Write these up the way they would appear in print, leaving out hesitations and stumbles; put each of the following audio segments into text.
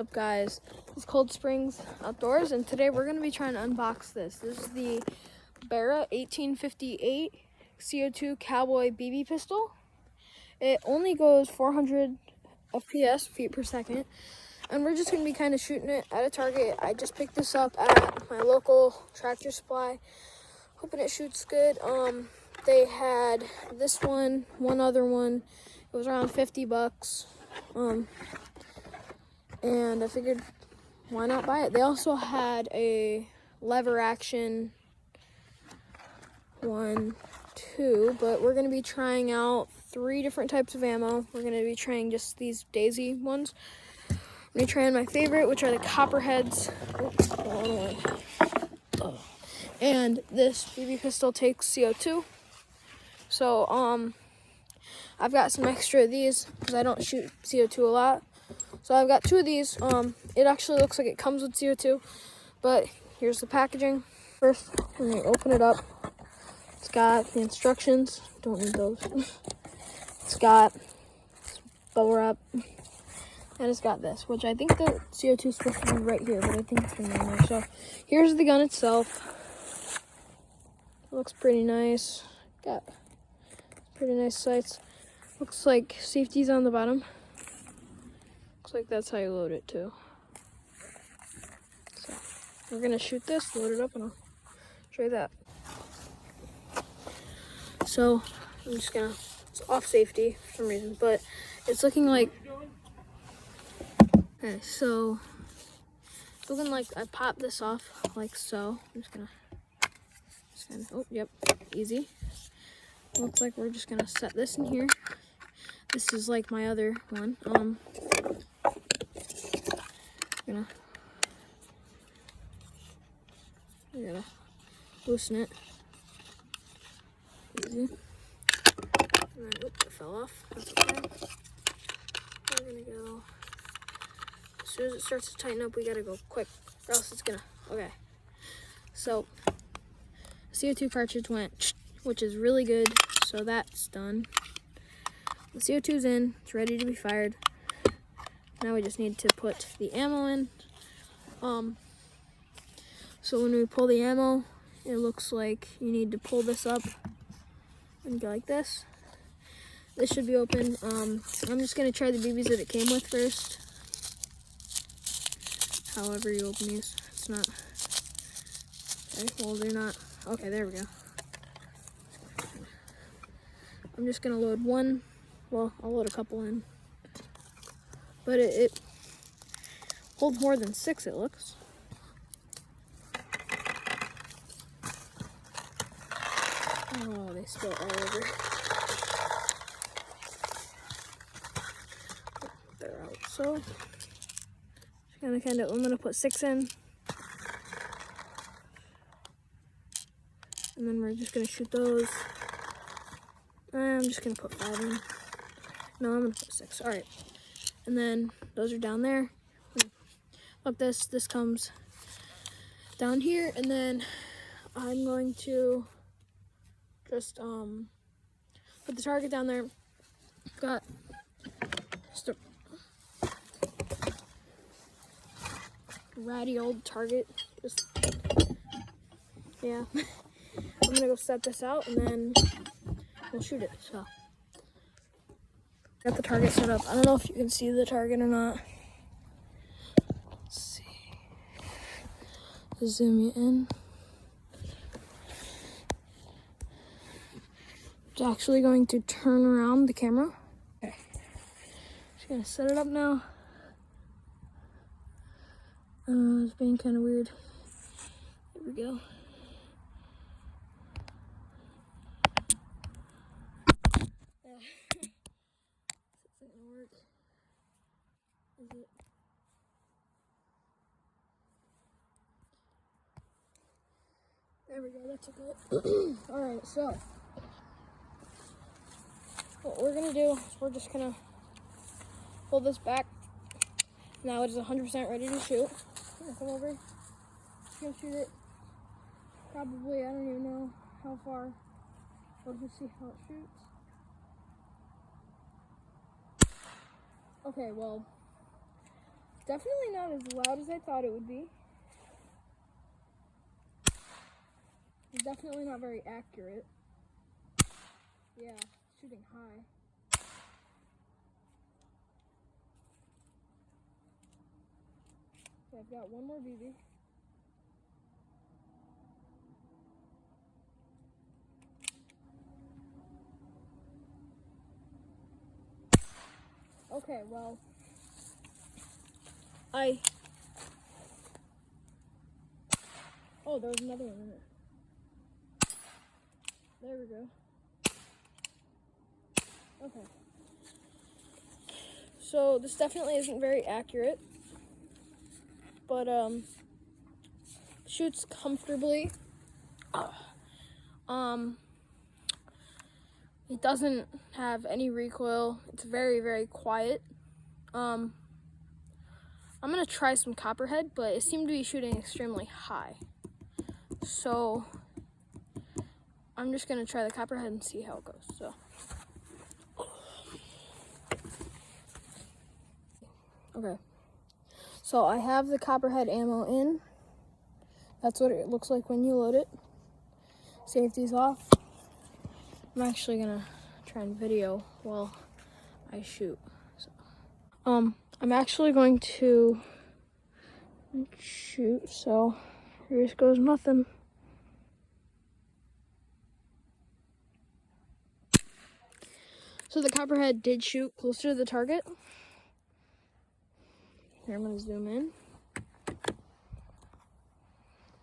up, guys? It's Cold Springs Outdoors, and today we're going to be trying to unbox this. This is the Barra 1858 CO2 Cowboy BB pistol. It only goes 400 FPS, feet per second, and we're just going to be kind of shooting it at a target. I just picked this up at my local Tractor Supply, hoping it shoots good. They had this one other one. It was around $50. And I figured, why not buy it? They also had a lever action one too, but we're going to be trying out 3 different types of ammo. We're going to be trying just these daisy ones. I'm going to be trying my favorite, which are the copperheads. And this BB pistol takes CO2. So, I've got some extra of these because I don't shoot CO2 a lot. So I've got 2 of these. It actually looks like it comes with CO2, but here's the packaging. First, when you open it up, it's got the instructions. Don't need those. It's got bubble wrap, and it's got this, which I think the CO2 is supposed to be right here, but I think it's in there. So here's the gun itself. It looks pretty nice. Got pretty nice sights. Looks like safety's on the bottom. Looks like that's how you load it too. So we're gonna shoot this, load it up, and I'll show you that. So I'm just gonna, it's off safety for some reason, but it's looking like, okay, so it's looking like I popped this off like so. I'm just gonna, oh, yep, easy. Looks like we're just gonna set this in here. This is like my other one. I gotta loosen it. Easy. And then, oops, it fell off. That's okay. We're gonna go, as soon as it starts to tighten up, we gotta go quick, or else it's gonna, okay. So, CO2 cartridge went, which is really good, so that's done. The CO2's in, it's ready to be fired. Now we just need to put the ammo in. So when we pull the ammo, it looks like you need to pull this up and go like this. This should be open. I'm just gonna try the BBs that it came with first. However you open these, it's not, okay, well they're not, okay, there we go. I'm just gonna load one, well, I'll load a couple in. But it holds more than 6, it looks. Oh, they spill all over. They're out. So, I'm gonna put 6 in. And then we're just gonna shoot those. I'm just gonna put 5 in. No, I'm gonna put 6. All right. And then those are down there. Look, this comes down here, and then I'm going to just put the target down there. Got just a ratty old target. Just, yeah. I'm gonna go set this out, and then we'll shoot it. So got the target set up. I don't know if you can see the target or not. Let's see. Zoom you in. It's actually going to turn around the camera. Okay. Just gonna set it up now. It's being kind of weird. There we go. Is it gonna work? Is it? There we go, that's okay. Alright, so what we're gonna do is we're just gonna pull this back. Now it is 100% ready to shoot. I'm gonna come over, just gonna shoot it. Probably, I don't even know how far. We'll just see how it shoots. Okay, well, definitely not as loud as I thought it would be. It's definitely not very accurate. Yeah, shooting high. Okay, I've got one more BB. Okay, well, oh, there was another one in it. There we go. Okay. So this definitely isn't very accurate, but shoots comfortably. It doesn't have any recoil. It's very, very quiet. I'm gonna try some copperhead, but it seemed to be shooting extremely high. So I'm just gonna try the copperhead and see how it goes. So. Okay. So I have the copperhead ammo in. That's what it looks like when you load it. Safety's off. I'm actually gonna try and video while I shoot. So. I'm actually going to shoot, so here just goes nothing. So the copperhead did shoot closer to the target. Here, I'm gonna zoom in.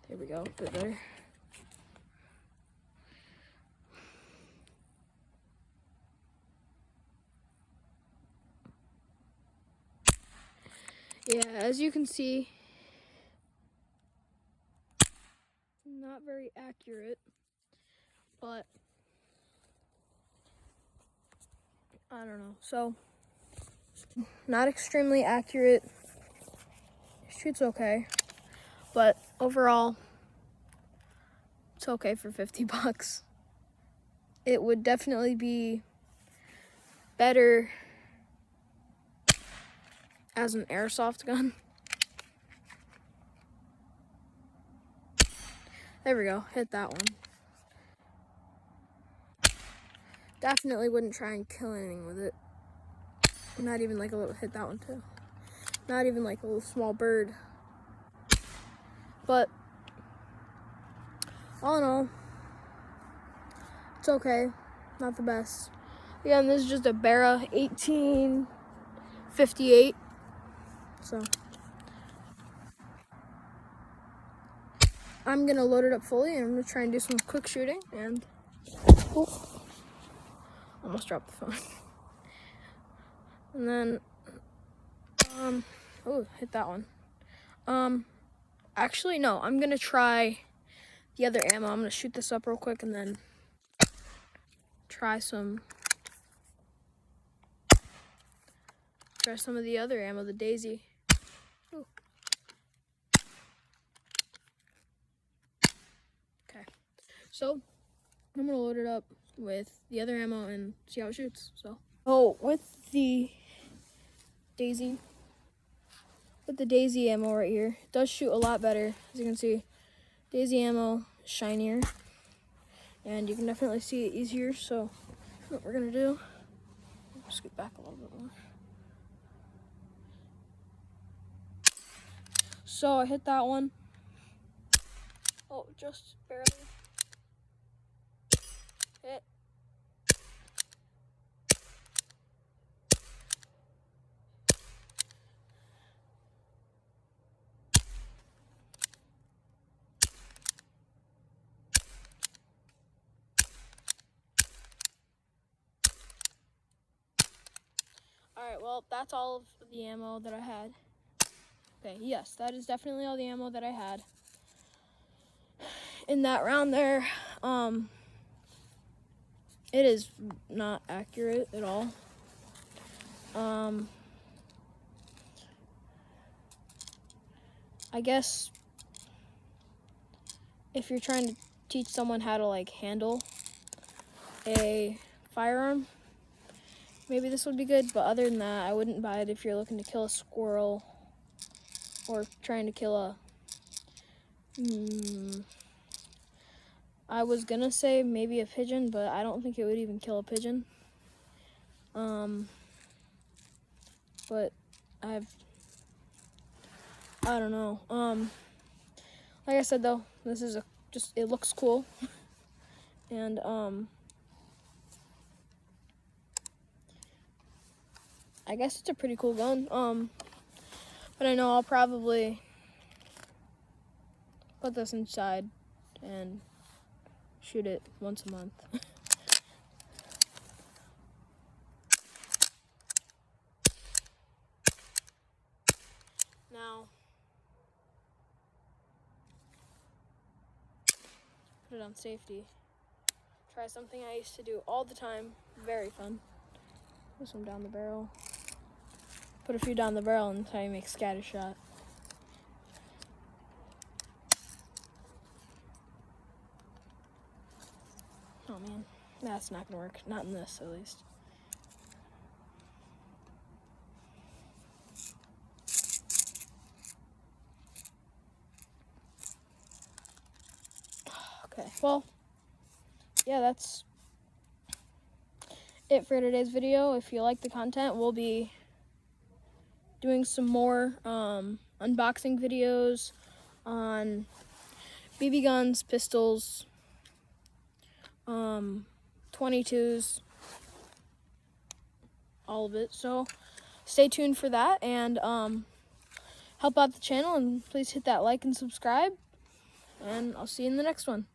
There we go, a bit better. Yeah, as you can see, not very accurate, but I don't know. So, not extremely accurate. Shoots okay, but overall, it's okay for 50 bucks. It would definitely be better as an airsoft gun. There we go, hit that one. Definitely wouldn't try and kill anything with it. Not even like a little, hit that one too. Not even like a little small bird. But all in all, it's okay, not the best. Again, this is just a Barra 1858. So I'm gonna load it up fully and I'm gonna try and do some quick shooting and almost dropped the phone. And then hit that one. Actually no, I'm gonna try the other ammo. I'm gonna shoot this up real quick and then try some of the other ammo, the Daisy. Ooh. Okay, so I'm gonna load it up with the other ammo and see how it shoots. So, with the Daisy ammo right here, it does shoot a lot better. As you can see, Daisy ammo is shinier, and you can definitely see it easier. So, what we're gonna do, scoot back a little bit more. So I hit that one. Oh, just barely. Hit. Alright, well, that's all of the ammo that I had. Okay, yes, that is definitely all the ammo that I had in that round there. It is not accurate at all. I guess if you're trying to teach someone how to like handle a firearm, maybe this would be good, but other than that, I wouldn't buy it if you're looking to kill a squirrel or trying to kill a, I was gonna say maybe a pigeon, but I don't think it would even kill a pigeon. But I don't know. Like I said though, this is it looks cool. And I guess it's a pretty cool gun. But I know I'll probably put this inside and shoot it once a month. Now, put it on safety. Try something I used to do all the time. Very fun. Put some down the barrel. Put a few down the barrel and try to make scatter shot. Oh man, that's not gonna work. Not in this, at least. Okay, well, yeah, that's it for today's video. If you like the content, we'll be doing some more unboxing videos on BB guns, pistols, 22s, all of it. So stay tuned for that, and help out the channel, and please hit that like and subscribe, and I'll see you in the next one.